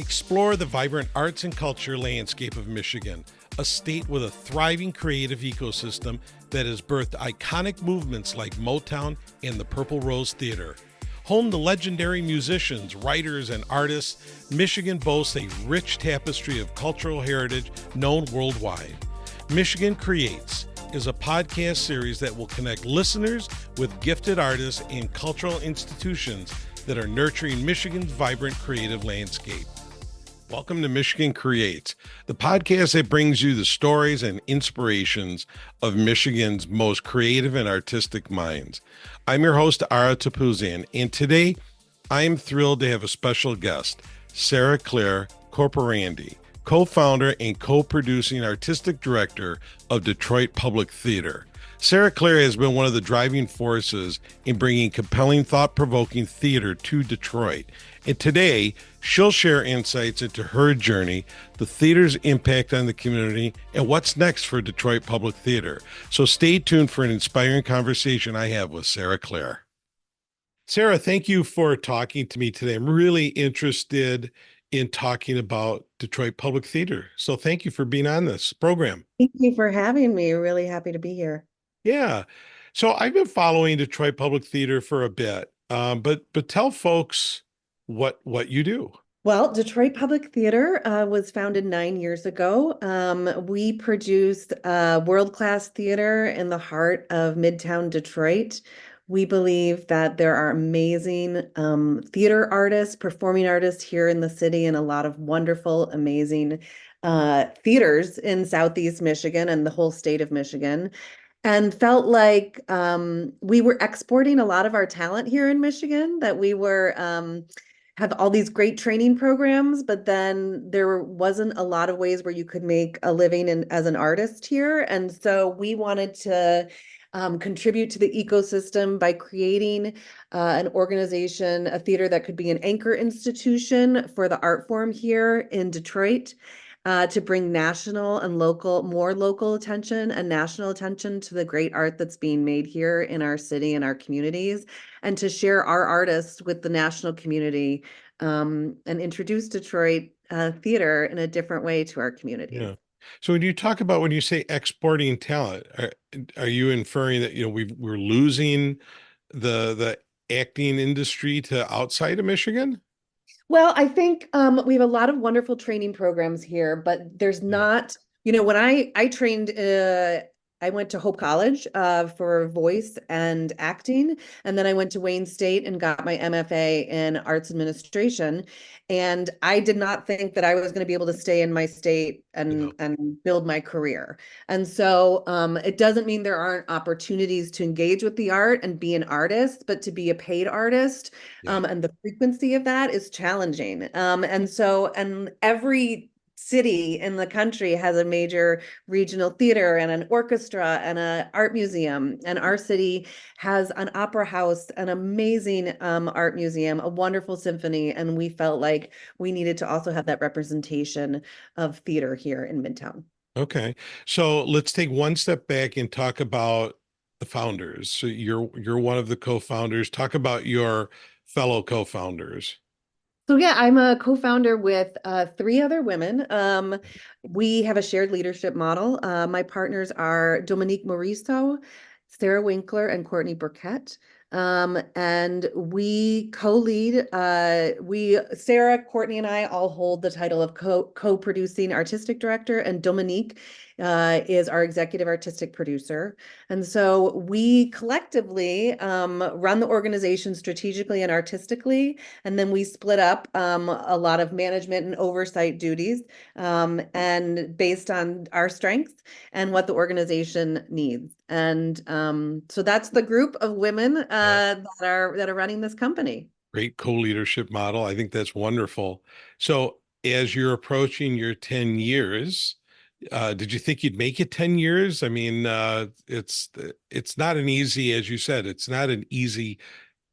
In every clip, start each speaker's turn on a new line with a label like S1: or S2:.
S1: Explore the vibrant arts and culture landscape of Michigan, a state with a thriving creative ecosystem that has birthed iconic movements like Motown and the Purple Rose Theater. Home to legendary musicians, writers, and artists, Michigan boasts a rich tapestry of cultural heritage known worldwide. Michigan Creates is a podcast series that will connect listeners with gifted artists and cultural institutions that are nurturing Michigan's vibrant creative landscape. Welcome to Michigan Creates, the podcast that brings you the stories and inspirations of Michigan's most creative and artistic minds. I'm your host, Ara Topuzan, and today I am thrilled to have a special guest, Clare Corporandy, co-founder and co-producing artistic director of Detroit Public Theater. Clare has been one of the driving forces in bringing compelling, thought-provoking theater to Detroit. And today, she'll share insights into her journey, the theater's impact on the community, and what's next for Detroit Public Theater. So stay tuned for an inspiring conversation I have with Clare. Sarah, thank you for talking to me today. I'm really interested in talking about Detroit Public Theater. So thank you for being on this program.
S2: Thank you for having me. Really happy to be here.
S1: Yeah. So I've been following Detroit Public Theater for a bit, but tell folks what you do.
S2: Well, Detroit Public Theater was founded 9 years ago. We produce world-class theater in the heart of Midtown Detroit. We believe that there are amazing theater artists, performing artists here in the city, and a lot of wonderful, amazing theaters in Southeast Michigan and the whole state of Michigan. And felt like we were exporting a lot of our talent here in Michigan, that we were have all these great training programs, but then there wasn't a lot of ways where you could make a living as an artist here. And so we wanted to contribute to the ecosystem by creating an organization, a theater that could be an anchor institution for the art form here in Detroit. To bring national and more local attention and national attention to the great art that's being made here in our city and our communities, and to share our artists with the national community, and introduce Detroit theater in a different way to our community.
S1: Yeah. So when you say exporting talent, are you inferring that, we're losing the acting industry to outside of Michigan?
S2: Well, I think we have a lot of wonderful training programs here, but there's not, when I trained, I went to Hope College for voice and acting, and then I went to Wayne State and got my MFA in arts administration. And I did not think that I was going to be able to stay in my state and build my career. And so it doesn't mean there aren't opportunities to engage with the art and be an artist, but to be a paid artist, and the frequency of that is challenging. And every city in the country has a major regional theater and an orchestra and an art museum. And our city has an opera house, an amazing art museum, a wonderful symphony. And we felt like we needed to also have that representation of theater here in Midtown.
S1: Okay. So let's take one step back and talk about the founders. So you're one of the co-founders. Talk about your fellow co-founders.
S2: So yeah, I'm a co-founder with 3 other women. We have a shared leadership model. My partners are Dominique Morisseau, Sarah Winkler, and Courtney Burkett. And we co-lead, Sarah, Courtney, and I all hold the title of co-producing artistic director, and Dominique is our executive artistic producer. And so we collectively run the organization strategically and artistically, and then we split up a lot of management and oversight duties, and based on our strengths and what the organization needs. And so that's the group of women that are running this company.
S1: Great co-leadership model. I think that's wonderful. So as you're approaching your 10 years, did you think you'd make it 10 years? I mean, it's not an easy, as you said, it's not an easy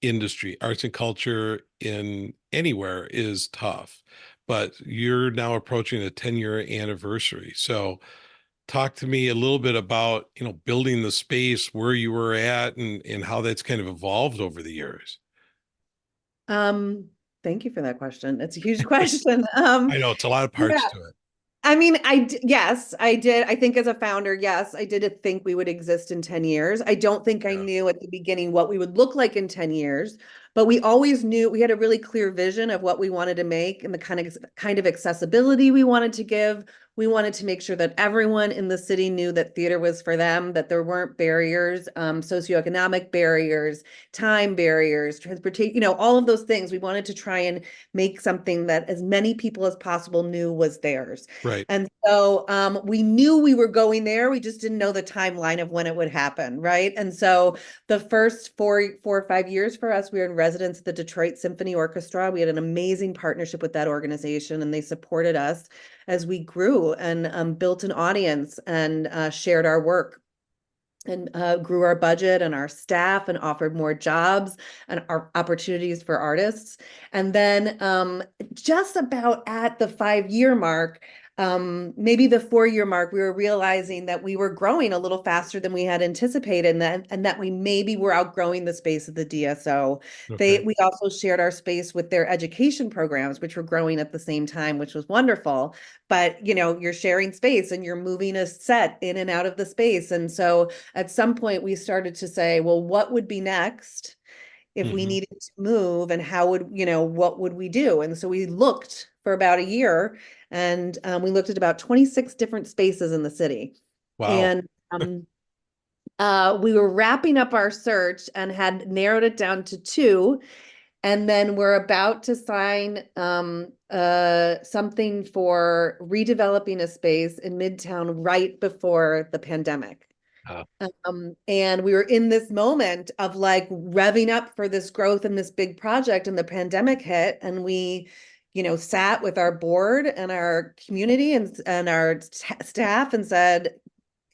S1: industry. Arts and culture in anywhere is tough, but you're now approaching a 10-year anniversary. So talk to me a little bit about, building the space, where you were at, and how that's kind of evolved over the years.
S2: Thank you for that question. It's a huge question.
S1: I know it's a lot of
S2: Yeah.
S1: parts to it.
S2: I mean, yes, I did. I think as a founder, yes, I did think we would exist in 10 years. I don't think I
S1: Yeah.
S2: knew at the beginning what we would look like in 10 years, but we always knew we had a really clear vision of what we wanted to make and the kind of accessibility we wanted to give. We wanted to make sure that everyone in the city knew that theater was for them, that there weren't barriers, socioeconomic barriers, time barriers, transportation, all of those things. We wanted to try and make something that as many people as possible knew was theirs.
S1: Right.
S2: And so we knew we were going there. We just didn't know the timeline of when it would happen, right? And so the first 4 or 5 years for us, we were in residence at the Detroit Symphony Orchestra. We had an amazing partnership with that organization, and they supported us as we grew and built an audience and shared our work and grew our budget and our staff and offered more jobs and our opportunities for artists. And then just about at the 5 year mark, maybe the 4 year mark, we were realizing that we were growing a little faster than we had anticipated, and that we maybe were outgrowing the space of the DSO.
S1: Okay.
S2: We also shared our space with their education programs, which were growing at the same time, which was wonderful. But you're sharing space and you're moving a set in and out of the space. And so at some point we started to say, well, what would be next if we
S1: Hmm.
S2: needed to move, and what would we do? And so we looked for about a year, and we looked at about 26 different spaces in the city.
S1: Wow.
S2: And we were wrapping up our search and had narrowed it down to two. And then we're about to sign something for redeveloping a space in Midtown right before the pandemic.
S1: Uh,
S2: And we were in this moment of like revving up for this growth and this big project, and the pandemic hit, and we, sat with our board and our community and our staff and said,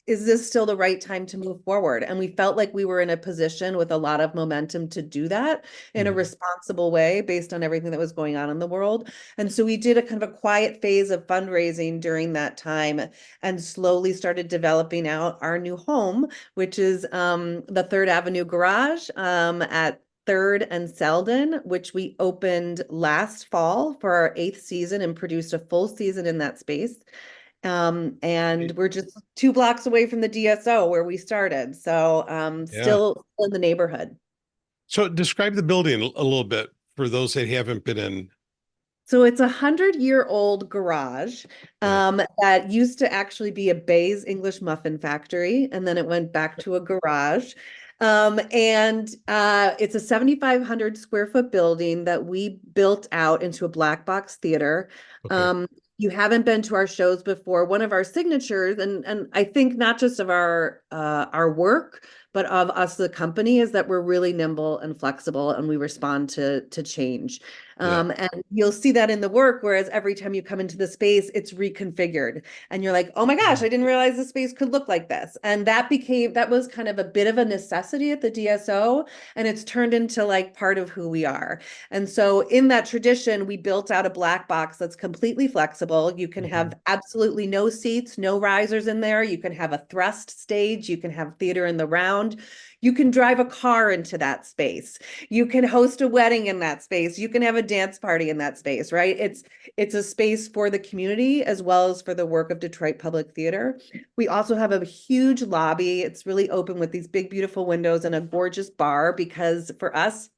S2: is this still the right time to move forward? And we felt like we were in a position with a lot of momentum to do that in a
S1: mhm.
S2: responsible way based on everything that was going on in the world. And so we did a kind of a quiet phase of fundraising during that time and slowly started developing out our new home, which is the Third Avenue Garage at Third and Selden, which we opened last fall for our 8th season and produced a full season in that space. And we're just 2 blocks away from the DSO where we started. So
S1: Yeah.
S2: still in the neighborhood.
S1: So describe the building a little bit for those that haven't been in.
S2: So it's 100-year-old garage
S1: Yeah.
S2: that used to actually be a Bay's English muffin factory, and then it went back to a garage. And it's a 7,500 square foot building that we built out into a black box theater.
S1: Okay.
S2: You haven't been to our shows before. One of our signatures, and I think not just of our work, but of us, the company, is that we're really nimble and flexible, and we respond to change.
S1: Yeah.
S2: And you'll see that in the work, whereas every time you come into the space, it's reconfigured. And you're like, oh my gosh, I didn't realize the space could look like this. And that was kind of a bit of a necessity at the DSO. And it's turned into like part of who we are. And so in that tradition, we built out a black box that's completely flexible. You can have absolutely no seats, no risers in there. You can have a thrust stage. You can have theater in the round. You can drive a car into that space. You can host a wedding in that space. You can have a dance party in that space, right? It's a space for the community as well as for the work of Detroit Public Theater. We also have a huge lobby. It's really open with these big, beautiful windows and a gorgeous bar, because for us,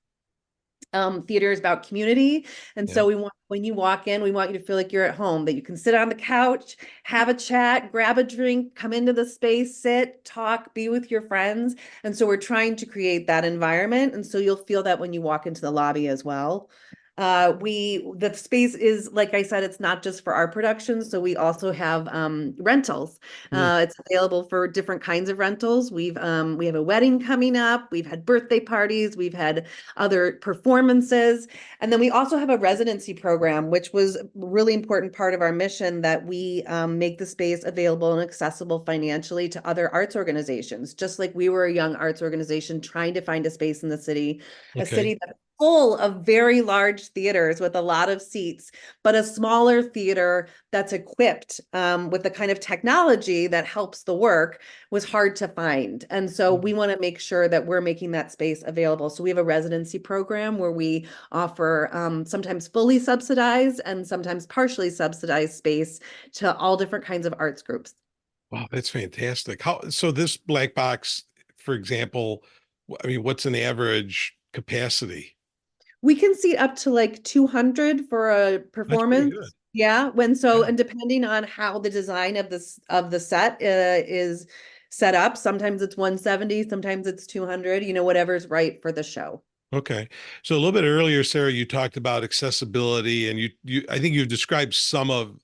S2: theater is about community. And
S1: Yeah.
S2: so when you walk in, we want you to feel like you're at home, that you can sit on the couch, have a chat, grab a drink, come into the space, sit, talk, be with your friends. And so we're trying to create that environment. And so you'll feel that when you walk into the lobby as well. The space is, like I said, it's not just for our productions. So we also have rentals.
S1: Mm.
S2: It's available for different kinds of rentals. We have a wedding coming up. We've had birthday parties. We've had other performances. And then we also have a residency program, which was a really important part of our mission, that we make the space available and accessible financially to other arts organizations. Just like we were a young arts organization trying to find a space in the city, a
S1: Okay.
S2: city that full of very large theaters with a lot of seats, but a smaller theater that's equipped with the kind of technology that helps the work was hard to find. And so we want to make sure that we're making that space available. So we have a residency program where we offer sometimes fully subsidized and sometimes partially subsidized space to all different kinds of arts groups.
S1: Wow, that's fantastic. So this black box, for example, I mean, what's an average capacity?
S2: We can seat up to like 200 for a
S1: That's pretty good.
S2: performance. Yeah, when so
S1: Yeah.
S2: and depending on how the design of this of the set is set up, sometimes it's 170, sometimes it's 200, whatever's right for the show.
S1: Okay. So a little bit earlier, Sarah, you talked about accessibility and I think you've described some of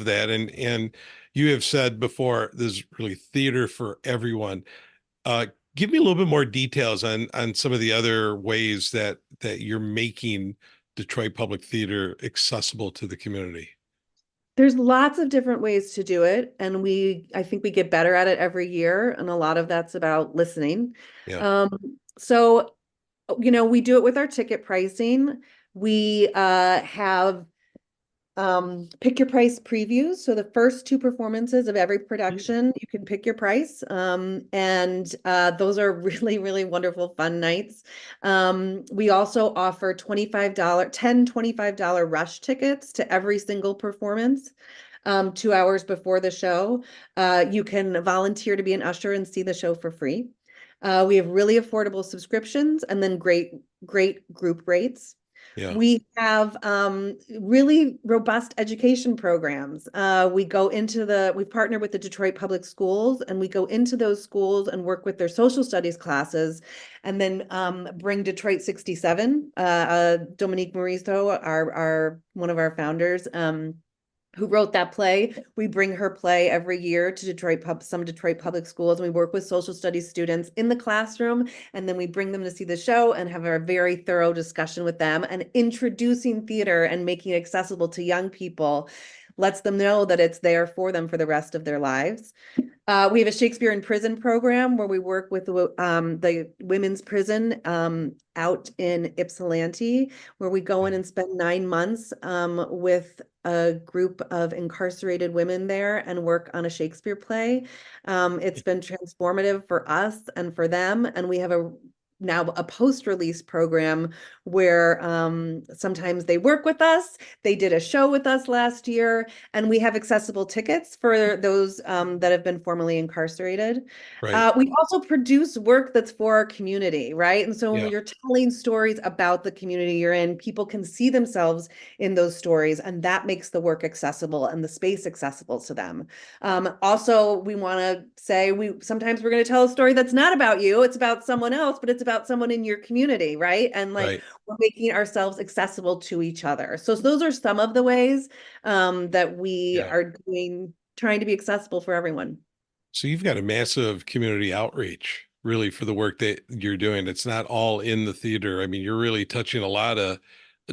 S1: that and you have said before there's really theater for everyone. Uh, Give me a little bit more details on some of the other ways that you're making Detroit Public Theater accessible to the community.
S2: There's lots of different ways to do it, and I think we get better at it every year, and a lot of that's about listening.
S1: Yeah.
S2: Um, so we do it with our ticket pricing. We have pick your price previews. So the first two performances of every production, you can pick your price. And those are really, really wonderful, fun nights. We also offer $25 rush tickets to every single performance. 2 hours before the show. You can volunteer to be an usher and see the show for free. We have really affordable subscriptions and then great group rates.
S1: Yeah.
S2: We have really robust education programs. We partner with the Detroit Public Schools, and we go into those schools and work with their social studies classes, and then bring Detroit 67. Dominique Morisot, our one of our founders, who wrote that play. We bring her play every year to some Detroit public schools, and we work with social studies students in the classroom, and then we bring them to see the show and have a very thorough discussion with them. And introducing theater and making it accessible to young people lets them know that it's there for them for the rest of their lives. We have a Shakespeare in Prison program where we work with the women's prison out in Ypsilanti, where we go in and spend 9 months with a group of incarcerated women there and work on a Shakespeare play. It's been transformative for us and for them, and we have now a post-release program where sometimes they work with us. They did a show with us last year, and we have accessible tickets for those that have been formerly incarcerated.
S1: Right.
S2: We also produce work that's for our community, right? And so when
S1: Yeah.
S2: you're telling stories about the community you're in, people can see themselves in those stories, and that makes the work accessible and the space accessible to them. Also, we want to say sometimes we're going to tell a story that's not about you, it's about someone else, but it's about someone in your community, right? And like
S1: Right.
S2: we're making ourselves accessible to each other. So those are some of the ways that we
S1: Yeah.
S2: are trying to be accessible for everyone.
S1: So you've got a massive community outreach really for the work that you're doing. It's not all in the theater. I mean, you're really touching a lot of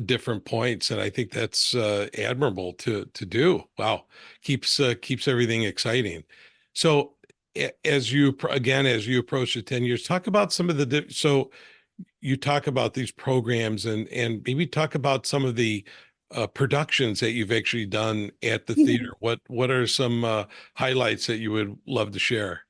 S1: different points, and I think that's admirable to do. Wow, keeps everything exciting. So as you approach the 10 years, talk about some of so you talk about these programs and maybe talk about some of the productions that you've actually done at the theater. What are some highlights that you would love to share?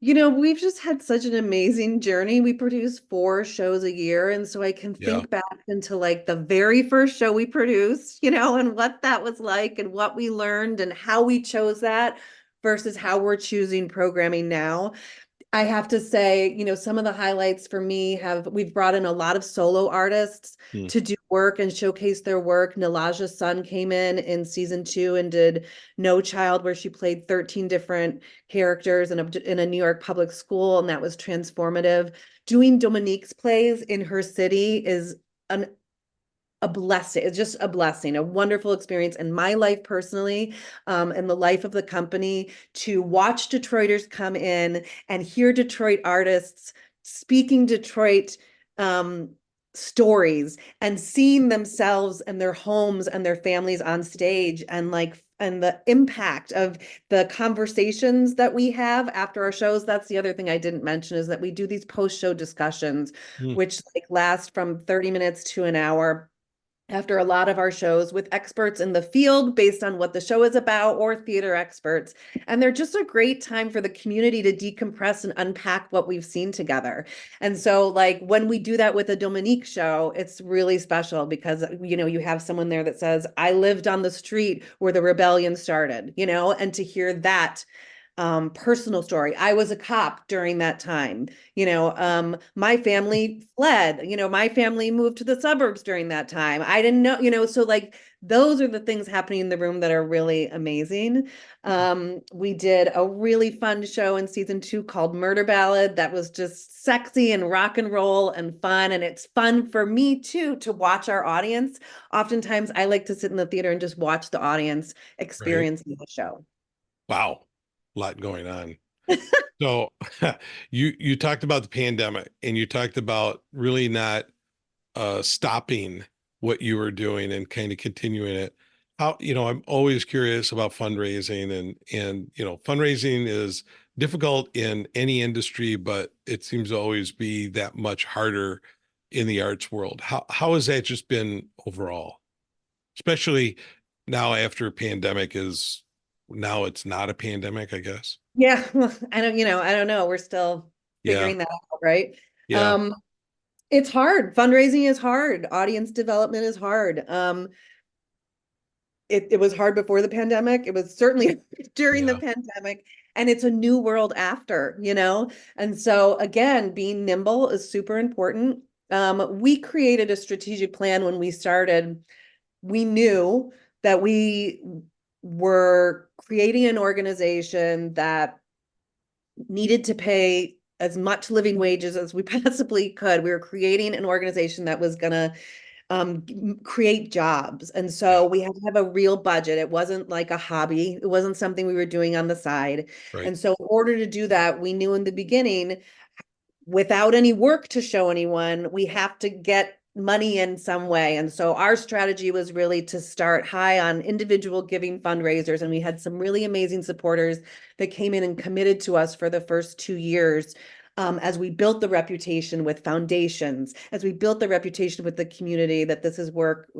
S2: We've just had such an amazing journey. We produce 4 shows a year. And so I can
S1: Yeah.
S2: think back into like the very first show we produced, and what that was like and what we learned and how we chose that versus how we're choosing programming now. I have to say, some of the highlights for me we've brought in a lot of solo artists
S1: Hmm.
S2: to do work and showcase their work. Nalaja Sun came in season 2 and did No Child, where she played 13 different characters in a New York public school, and that was transformative. Doing Dominique's plays in her city is an a blessing. It's just a blessing, a wonderful experience in my life personally, and the life of the company, to watch Detroiters come in and hear Detroit artists speaking Detroit um, stories and seeing themselves and their homes and their families on stage, and like and the impact of the conversations that we have after our shows. That's the other thing I didn't mention, is that we do these post-show discussions,
S1: Mm,
S2: which like last from 30 minutes to an hour after a lot of our shows, with experts in the field based on what the show is about, or theater experts. And they're just a great time for the community to decompress and unpack what we've seen together. And so like when we do that with a Dominique show, it's really special because, you know, you have someone there that says, I lived on the street where the rebellion started, you know, and to hear that personal story. I was a cop during that time. You know, my family fled. You know, my family moved to the suburbs during that time. I didn't know, you know, so like those are the things happening in the room that are really amazing. We did a really fun show in season 2 called Murder Ballad that was just sexy and rock and roll and fun. And it's fun for me too to watch our audience. Oftentimes I like to sit in the theater and just watch the audience
S1: right.
S2: experience the show.
S1: Wow. A lot going on. So you talked about the pandemic and you talked about really not stopping what you were doing and kind of continuing it. How, I'm always curious about fundraising and fundraising is difficult in any industry, but it seems to always be that much harder in the arts world. How has that just been overall? Especially now after a pandemic is now it's not a pandemic, I guess.
S2: Yeah, I don't know. We're still
S1: Yeah.
S2: figuring that out, right?
S1: Yeah.
S2: Um, it's hard. Fundraising is hard. Audience development is hard. It was hard before the pandemic. It was certainly during the
S1: Yeah.
S2: pandemic, and it's a new world after, you know? And so again, being nimble is super important. We created a strategic plan when we started. We knew that we were creating an organization that needed to pay as much living wages as we possibly could. We were creating an organization that was going to create jobs. And
S1: Yeah.
S2: so we had to have a real budget. It wasn't like a hobby. It wasn't something we were doing on the side.
S1: Right.
S2: And so in order to do that, we knew in the beginning, without any work to show anyone, we have to get money in some way. And so our strategy was really to start high on individual giving fundraisers. And we had some really amazing supporters that came in and committed to us for the first 2 years. As we built the reputation with foundations, as we built the reputation with the community, that this is work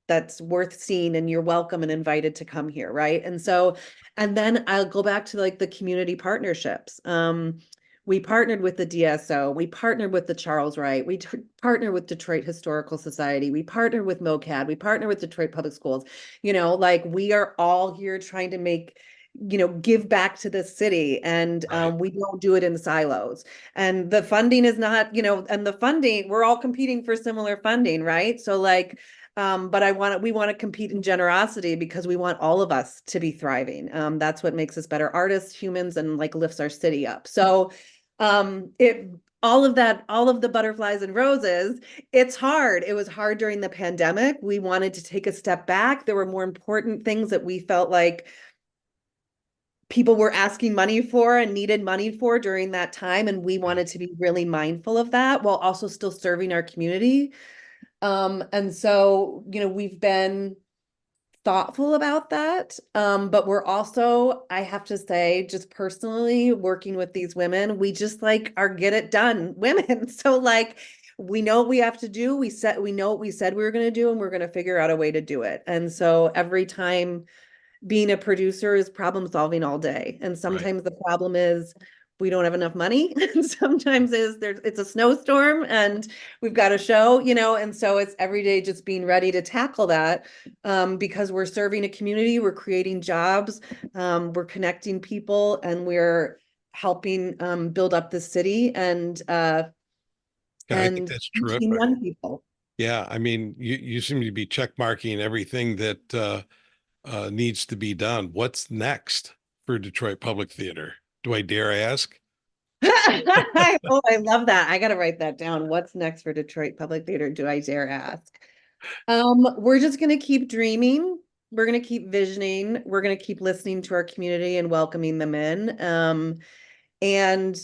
S2: that's worth seeing and you're welcome and invited to come here, right? And so, and then I'll go back to like the community partnerships. We partnered with the DSO. We partnered with the Charles Wright. We partnered with Detroit Historical Society. We partnered with MoCAD. We partnered with Detroit Public Schools. You know, like we are all here trying to make, give back to the city, and
S1: Right.
S2: we don't do it in silos. And the funding is not, and the funding, we're all competing for similar funding, right? So like, but we want to compete in generosity because we want all of us to be thriving. That's what makes us better artists, humans, and like lifts our city up. So it all of that, all of the butterflies and roses, it's hard. It was hard during the pandemic. We wanted to take a step back. There were more important things that we felt like people were asking money for and needed money for during that time. And we
S1: Yeah.
S2: wanted to be really mindful of that while also still serving our community. And so, we've been thoughtful about that. But we're also, I have to say, just personally working with these women, we just like are get it done women. So like we know what we have to do. We know what we said we were going to do, and we're going to figure out a way to do it. And so every time, being a producer is problem solving all day. And
S1: Right.
S2: sometimes the problem is we don't have enough money. And sometimes it's a snowstorm and we've got a show, and so it's every day just being ready to tackle that, because we're serving a community, we're creating jobs, we're connecting people, and we're helping build up the city
S1: Yeah, I think
S2: and
S1: that's
S2: reaching
S1: terrific.
S2: young people.
S1: Yeah, I mean, you seem to be check marking everything that needs to be done. What's next for Detroit Public Theater? Do I dare ask?
S2: Oh, I love that. I got to write that down. What's next for Detroit Public Theater? Do I dare ask? We're just going to keep dreaming. We're going to keep visioning. We're going to keep listening to our community and welcoming them in. And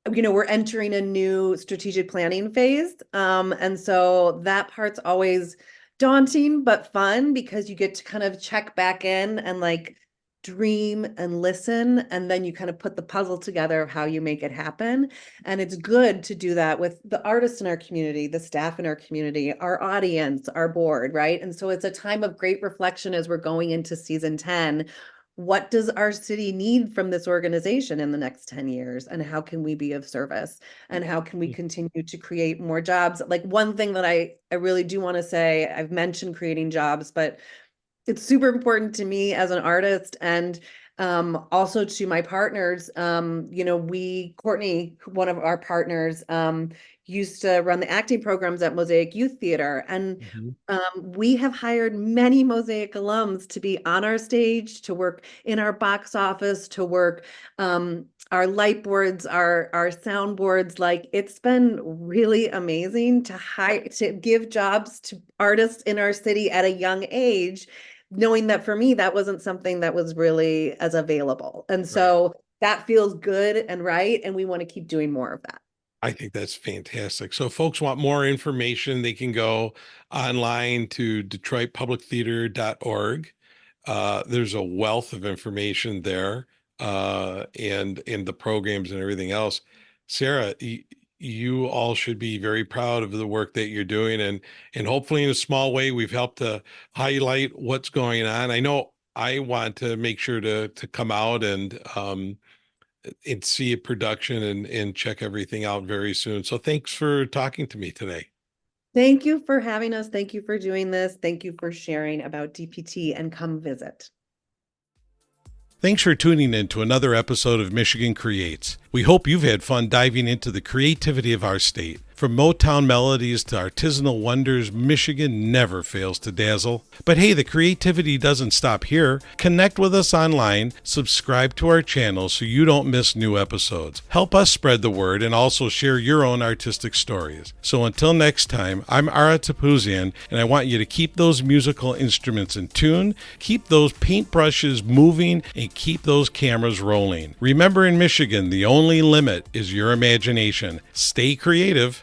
S2: we're entering a new strategic planning phase. And so that part's always daunting but fun because you get to kind of check back in and like dream and listen, and then you kind of put the puzzle together of how you make it happen. And it's good to do that with the artists in our community, the staff in our community, our audience, our board, right? And so it's a time of great reflection as we're going into season 10. What does our city need from this organization in the next 10 years? And how can we be of service? And how can we continue to create more jobs? Like, one thing that I really do want to say, I've mentioned creating jobs, but it's super important to me as an artist, and also to my partners. Courtney, one of our partners, used to run the acting programs at Mosaic Youth Theater. And we have hired many Mosaic alums to be on our stage, to work in our box office, to work our light boards, our sound boards. Like, it's been really amazing to give jobs to artists in our city at a young age, knowing that for me, that wasn't something that was really as available. And so that feels good and right. And we want to keep doing more of that.
S1: I think that's fantastic. So if folks want more information, they can go online to DetroitPublicTheater.org. There's a wealth of information there, and the programs and everything else. Sarah, you all should be very proud of the work that you're doing, and hopefully in a small way we've helped to highlight what's going on. I know I want to make sure to come out and see a production and check everything out very soon. So thanks for talking to me today.
S2: Thank you for having us. Thank you for doing this. Thank you for sharing about DPT, and come visit.
S1: Thanks for tuning in to another episode of Michigan Creates. We hope you've had fun diving into the creativity of our state. From Motown melodies to artisanal wonders, Michigan never fails to dazzle. But hey, the creativity doesn't stop here. Connect with us online, subscribe to our channel so you don't miss new episodes. Help us spread the word and also share your own artistic stories. So until next time, I'm Ara Tapuzian, and I want you to keep those musical instruments in tune, keep those paintbrushes moving, and keep those cameras rolling. Remember, in Michigan, the only limit is your imagination. Stay creative.